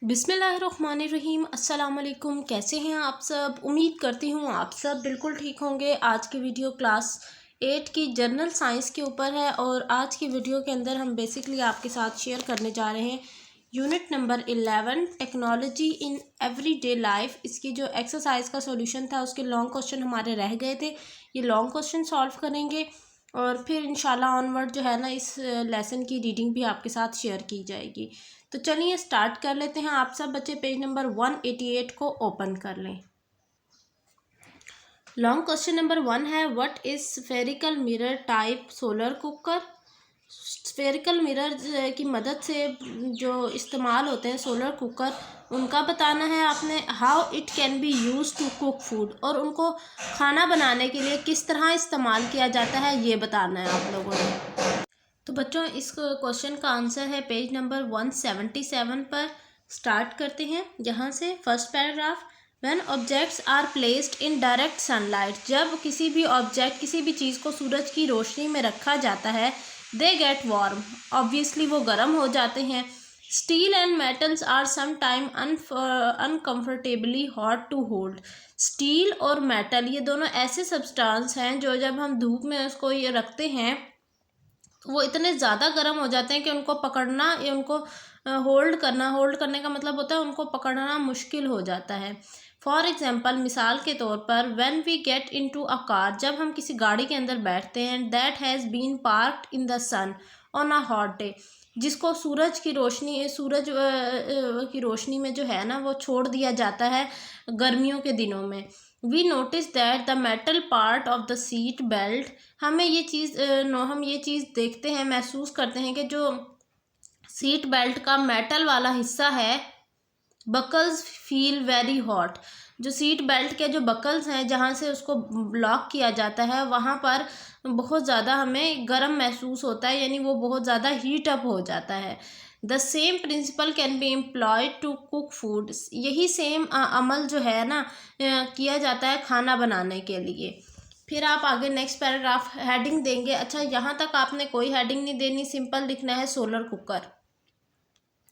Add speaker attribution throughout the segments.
Speaker 1: बिस्मिल्लाहिर्रहमानिर्रहीम। अस्सलाम वालेकुम। कैसे हैं आप सब? उम्मीद करती हूँ आप सब बिल्कुल ठीक होंगे। आज की वीडियो क्लास 8 की जनरल साइंस के ऊपर है और आज की वीडियो के अंदर हम बेसिकली आपके साथ शेयर करने जा रहे हैं unit number 11 technology in everyday life. इसकी जो एक्सरसाइज का सॉल्यूशन था उसके लॉन्ग क्वेश्चन हमारे रह गए थे, ये लॉन्ग क्वेश्चन सॉल्व करेंगे और फिर इंशाल्लाह ऑनवर्ड जो है ना इस लेसन की रीडिंग भी आपके साथ शेयर की जाएगी। तो चलिए स्टार्ट कर लेते हैं। आप सब बच्चे पेज नंबर 188 को ओपन कर लें। लॉन्ग क्वेश्चन नंबर 1 है, what is spherical mirror type solar cooker. Spherical mirror की मदद से जो इस्तेमाल होते हैं सोलर कुकर, उनका बताना है आपने। How it can be use to cook food, और उनको खाना बनाने के लिए किस तरह इस्तेमाल किया जाता है ये बताना है आप लोगों ने। तो बच्चों इस क्वेश्चन का आंसर है पेज नंबर 177 पर। स्टार्ट करते हैं यहाँ से। First paragraph, when objects are placed in direct sunlight, जब किसी भी ऑब्जेक्ट किसी भी चीज़ को सूरज की रोशनी में रखा जाता है, दे गेट वार्म, ऑब्वियसली वो गर्म हो जाते हैं। Steel and metals are some time uncomfortably hot to hold. Steel और मेटल ये दोनों ऐसे सब्सटेंस हैं जो जब हम धूप में उसको ये रखते हैं वो इतने ज़्यादा गर्म हो जाते हैं कि उनको पकड़ना या उनको होल्ड करने का मतलब होता है उनको पकड़ना मुश्किल हो जाता है। फॉर एग्जाम्पल, मिसाल के तौर पर, when we get into a car, जब हम किसी गाड़ी के अंदर बैठते हैं, that has been parked in the sun on a hot day, जिसको सूरज की रोशनी में जो है ना वो छोड़ दिया जाता है गर्मियों के दिनों में। We notice that the metal part of the seat belt, हम ये चीज़ देखते हैं, महसूस करते हैं कि जो सीट बेल्ट का मेटल वाला हिस्सा है, बकल्स फील वेरी हॉट, जो सीट बेल्ट के जो बकल्स हैं जहाँ से उसको ब्लॉक किया जाता है वहाँ पर बहुत ज़्यादा हमें गर्म महसूस होता है, यानी वो बहुत ज़्यादा हीट अप हो जाता है। The same principle can be employed to cook food, यही सेम अमल जो है ना किया जाता है खाना बनाने के लिए। फिर आप आगे नेक्स्ट पैराग्राफ हेडिंग देंगे। अच्छा, यहाँ तक आपने कोई हेडिंग नहीं देनी, सिंपल लिखना है सोलर कुकर।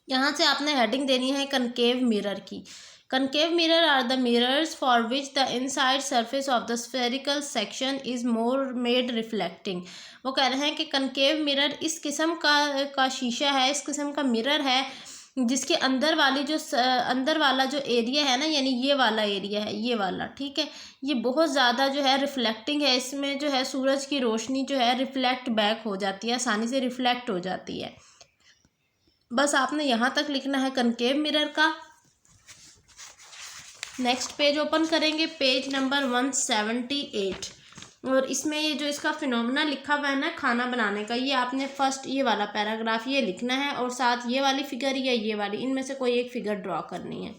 Speaker 1: यहाँ से आपने हेडिंग देनी है कनकेव मिरर की। Concave mirror are the mirrors for which the inside surface of the spherical section is more made reflecting. वो कह रहे हैं कि कनकेव मिरर इस किस्म का शीशा है, इस किस्म का मिरर है जिसके अंदर वाला जो एरिया है ना, यानी ये वाला एरिया है, ये वाला, ठीक है, ये बहुत ज़्यादा जो है रिफ्लेक्टिंग है। इसमें जो है सूरज की रोशनी जो है रिफ्लेक्ट बैक हो जाती है, आसानी से रिफ्लेक्ट हो जाती है। बस आपने यहाँ तक लिखना है कनकेव मिरर का। नेक्स्ट पेज ओपन करेंगे, पेज नंबर 178, और इसमें ये जो इसका फिनोमेना लिखा हुआ है ना खाना बनाने का, ये आपने फर्स्ट ये वाला पैराग्राफ ये लिखना है और साथ ये वाली फिगर या ये वाली, इनमें से कोई एक फिगर ड्रॉ करनी है।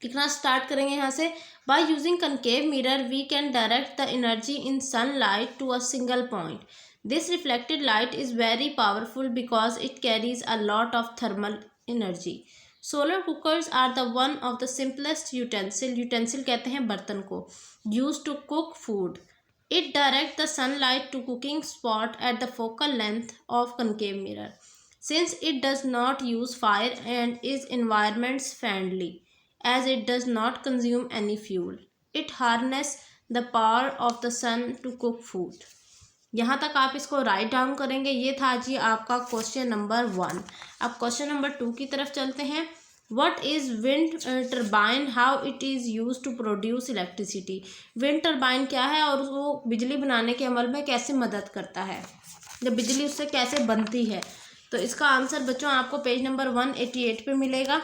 Speaker 1: लिखना स्टार्ट करेंगे यहाँ से। By using concave mirror we can direct the energy in sunlight to a single point. This reflected light is very powerful because it carries a lot of thermal energy. Solar cookers are the one of the simplest utensil कहते हैं बर्तन को, use to cook food. It direct the sunlight to cooking spot at the focal length of concave mirror. Since it does not use fire and is environment friendly as it does not consume any fuel. It harness the power of the sun to cook food. यहाँ तक आप इसको write down करेंगे। ये था जी आपका question number 1। अब question number 2 की तरफ चलते हैं। What is wind turbine? How it is used to produce electricity? Wind turbine क्या है और वो बिजली बनाने के अमल में कैसे मदद करता है, जब बिजली उससे कैसे बनती है। तो इसका आंसर बच्चों आपको पेज नंबर 188 पे मिलेगा।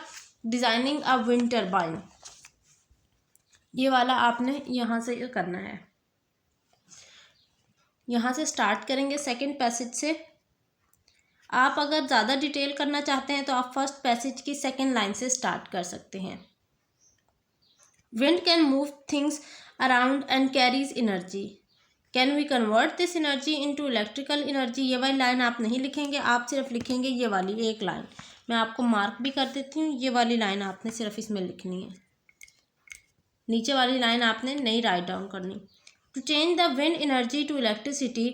Speaker 1: डिजाइनिंग अ विंड टर्बाइन, ये वाला आपने यहाँ से करना है। यहाँ से स्टार्ट करेंगे सेकंड पैसेज से। आप अगर ज़्यादा डिटेल करना चाहते हैं तो आप फर्स्ट पैसेज की सेकंड लाइन से स्टार्ट कर सकते हैं। Wind can move things around and carries energy. Can we convert this energy into electrical energy. ये वाली लाइन आप नहीं लिखेंगे, आप सिर्फ लिखेंगे ये वाली एक लाइन। मैं आपको मार्क भी कर देती हूँ, ये वाली लाइन आपने सिर्फ इसमें लिखनी है, नीचे वाली लाइन आपने नहीं राइट डाउन करनी। To change the wind energy to electricity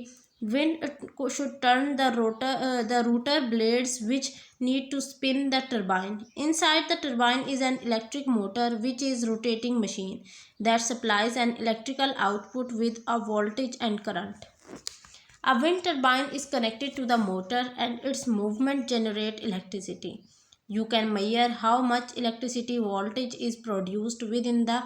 Speaker 1: Wind should turn the rotor blades which need to spin the turbine. Inside the turbine is an electric motor which is rotating machine that supplies an electrical output with a voltage and current. A wind turbine is connected to the motor and its movement generate electricity. You can measure how much electricity voltage is produced with a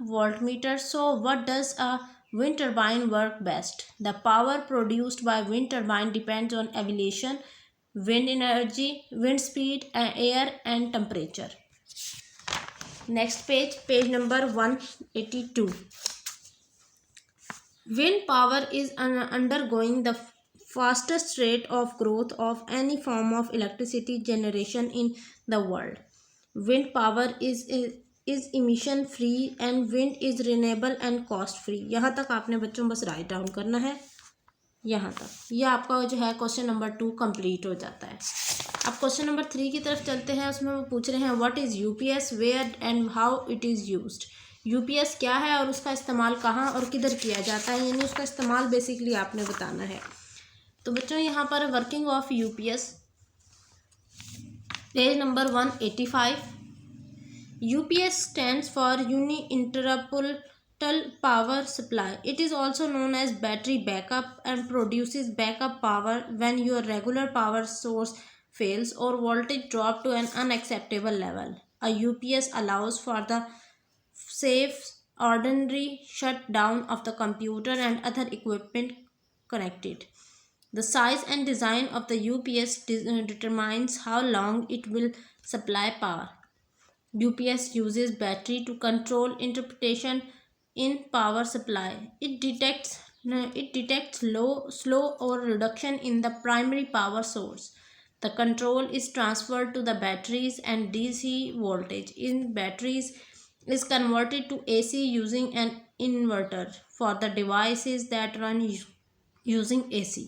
Speaker 1: voltmeter. So what does a wind turbine work best? The power produced by wind turbine depends on elevation, wind energy, wind speed, air and temperature. Next page, page number 182. Wind power is undergoing the fastest rate of growth of any form of electricity generation in the world. Wind power is emission free and wind is renewable and cost free. यहाँ तक आपने बच्चों बस write down करना है, यहाँ तक ये आपका जो है क्वेश्चन नंबर 2 कंप्लीट हो जाता है। अब क्वेश्चन नंबर 3 की तरफ चलते हैं। उसमें वो पूछ रहे हैं what is UPS, where and how it is used. UPS क्या है और उसका इस्तेमाल कहाँ और किधर किया जाता है, यानी उसका इस्तेमाल बेसिकली आपने बताना है। तो बच्चों यहाँ पर working of UPS, page number 185। UPS stands for uninterruptible power supply. It is also known as battery backup and produces backup power when your regular power source fails or voltage drop to an unacceptable level. A UPS allows for the safe ordinary shutdown of the computer and other equipment connected. The size and design of the UPS determines how long it will supply power. UPS uses battery to control interpretation in power supply. It detects slow or reduction in the primary power source. The control is transferred to the batteries and DC voltage in batteries is converted to AC using an inverter for the devices that run using AC.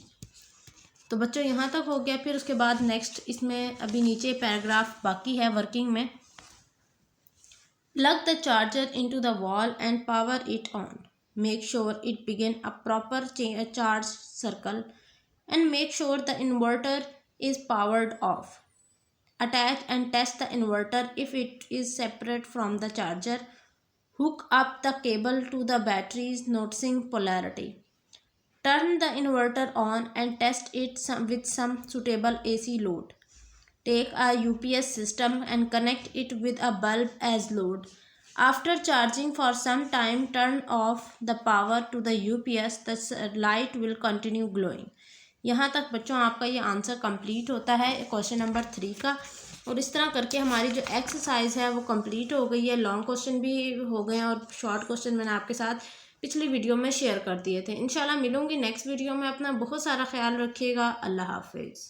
Speaker 1: तो बच्चों यहाँ तक हो गया। फिर उसके बाद next इसमें अभी नीचे पैराग्राफ बाकी है वर्किंग में। Plug the charger into the wall and power it on. Make sure it begin a proper charge circle and make sure the inverter is powered off. Attach and test the inverter if it is separate from the charger. Hook up the cable to the batteries noticing polarity. Turn the inverter on and test it with some suitable AC load. Take a UPS system and connect it with a bulb as load. After charging for some time, turn off the power to the UPS. The light will continue glowing. यहाँ तक बच्चों आपका ये answer complete होता है question number 3 का। और इस तरह करके हमारी जो एक्सरसाइज है वो कंप्लीट हो गई है। लॉन्ग क्वेश्चन भी हो गए हैं और शॉर्ट क्वेश्चन मैंने आपके साथ पिछली वीडियो में शेयर कर दिए थे। इंशाल्लाह मिलूंगी नेक्स्ट वीडियो में। अपना बहुत सारा ख्याल रखिएगा। अल्लाह हाफिज़।